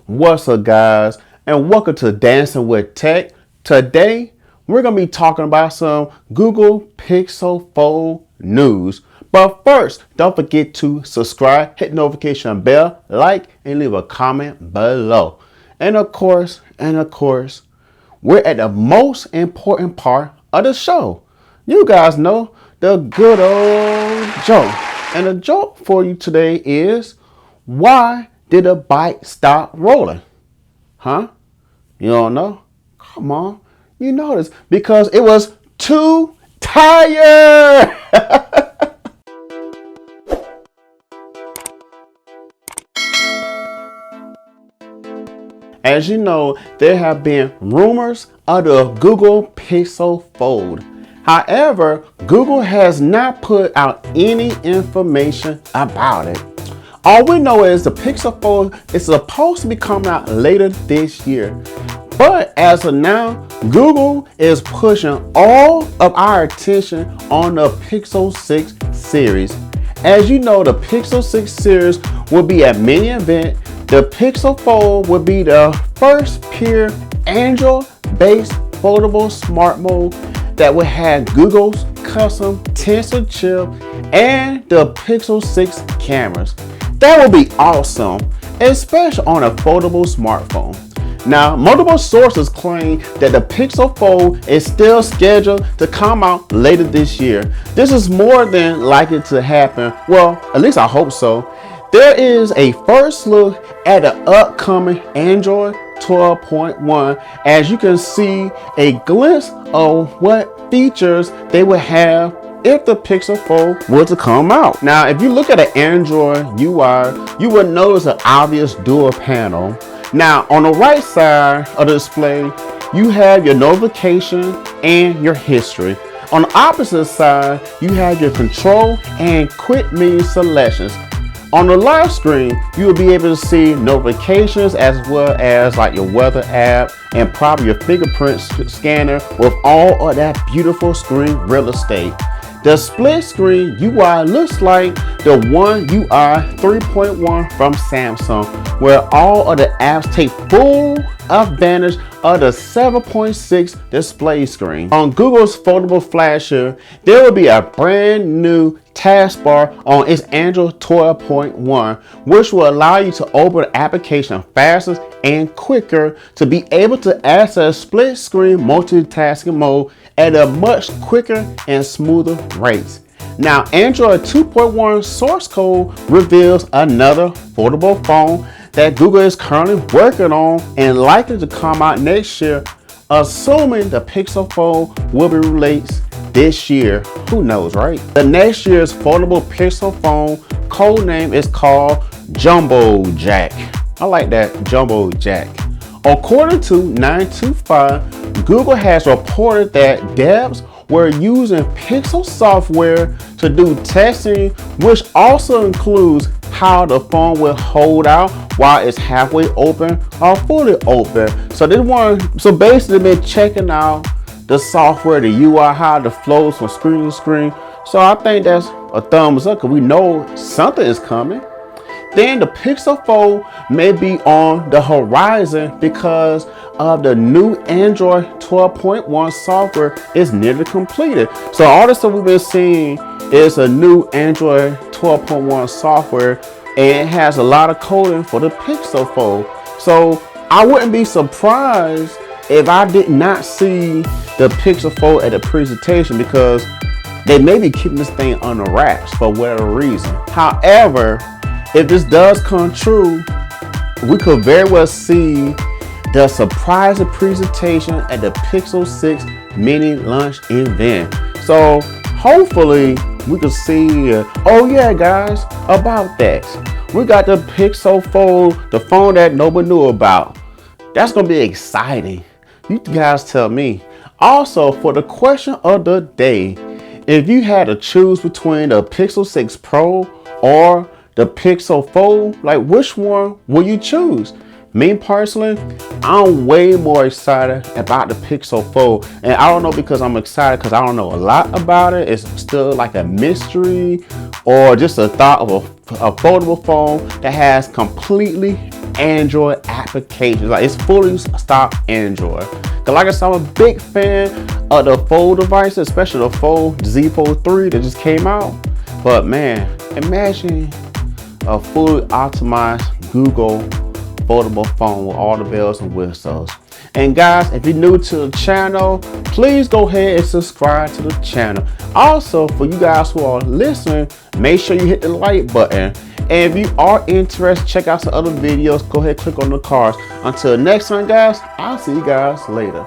What's up, guys, and welcome to Dancing with Tech. Today we're going to be talking about some Google Pixel Fold news. But first, don't forget to subscribe, hit the notification bell, like, and leave a comment below. And of course, we're at the most important part of the show. You guys know the good old joke. And the joke for you today is, why did the bike stop rolling? Huh? You don't know? Come on. You know this. Because it was too tired. As you know, there have been rumors of the Google Pixel Fold. However, Google has not put out any information about it. All we know is the Pixel Fold is supposed to be coming out later this year. But as of now, Google is pushing all of our attention on the Pixel 6 series. As you know, the Pixel 6 series will be a mini event. The Pixel Fold will be the first pure Android-based foldable smartphone that will have Google's custom Tensor chip and the Pixel 6 cameras. That would be awesome, especially on a foldable smartphone. Now, multiple sources claim that the Pixel Fold is still scheduled to come out later this year. This is more than likely to happen. Well, at least I hope so. There is a first look at the upcoming Android 12.1. As you can see a glimpse of what features they will have if the Pixel Fold were to come out. Now, if you look at the Android UI, you will notice an obvious dual panel. Now, on the right side of the display, you have your notification and your history. On the opposite side, you have your control and quick menu selections. On the live screen, you will be able to see notifications as well as like your weather app and probably your fingerprint scanner with all of that beautiful screen real estate. The split screen UI looks like the One UI 3.1 from Samsung, where all of the apps take full advantage of the 7.6 display screen. On Google's foldable flagship, there will be a brand new taskbar on its Android 12.1, which will allow you to open the application faster and quicker to be able to access split screen multitasking mode at a much quicker and smoother rate. Now, Android 2.1 source code reveals another foldable phone that Google is currently working on and likely to come out next year, assuming the Pixel Fold will be released this year. Who knows, right? The next year's foldable Pixel phone code name is called Jumbo Jack. I like that, Jumbo Jack. According to 925, Google has reported that devs were using Pixel software to do testing, which also includes how the phone will hold out while it's halfway open or fully open. So basically they've been checking out the software, the UI, how it flows from screen to screen. So I think that's a thumbs up because we know something is coming. Then the Pixel Fold may be on the horizon because of the new Android 12.1 software is nearly completed. So all the stuff we've been seeing is a new Android 12.1 software, and it has a lot of coding for the Pixel Fold. So I wouldn't be surprised if I did not see the Pixel Fold at the presentation, because they may be keeping this thing on the wraps for whatever reason. However, if this does come true, we could very well see the surprise presentation at the Pixel 6 mini launch event. So hopefully we could see, oh yeah guys, about that. We got the Pixel Fold, the phone that nobody knew about. That's gonna be exciting. You guys tell me. Also, for the question of the day, if you had to choose between the Pixel 6 Pro or the Pixel Fold, like which one will you choose? Me personally, I'm way more excited about the Pixel Fold. And I don't know because I'm excited because I don't know a lot about it. It's still like a mystery, or just a thought of a foldable phone that has completely Android app notifications. Like, it's fully stock Android. Cause like I said, I'm a big fan of the Fold devices, especially the Fold Z Fold 3 that just came out. But man, imagine a fully optimized Google foldable phone with all the bells and whistles. And guys, if you're new to the channel, please go ahead and subscribe to the channel. Also, for you guys who are listening, make sure you hit the like button. And if you are interested, check out some other videos. Go ahead, click on the cards. Until next time, guys, I'll see you guys later.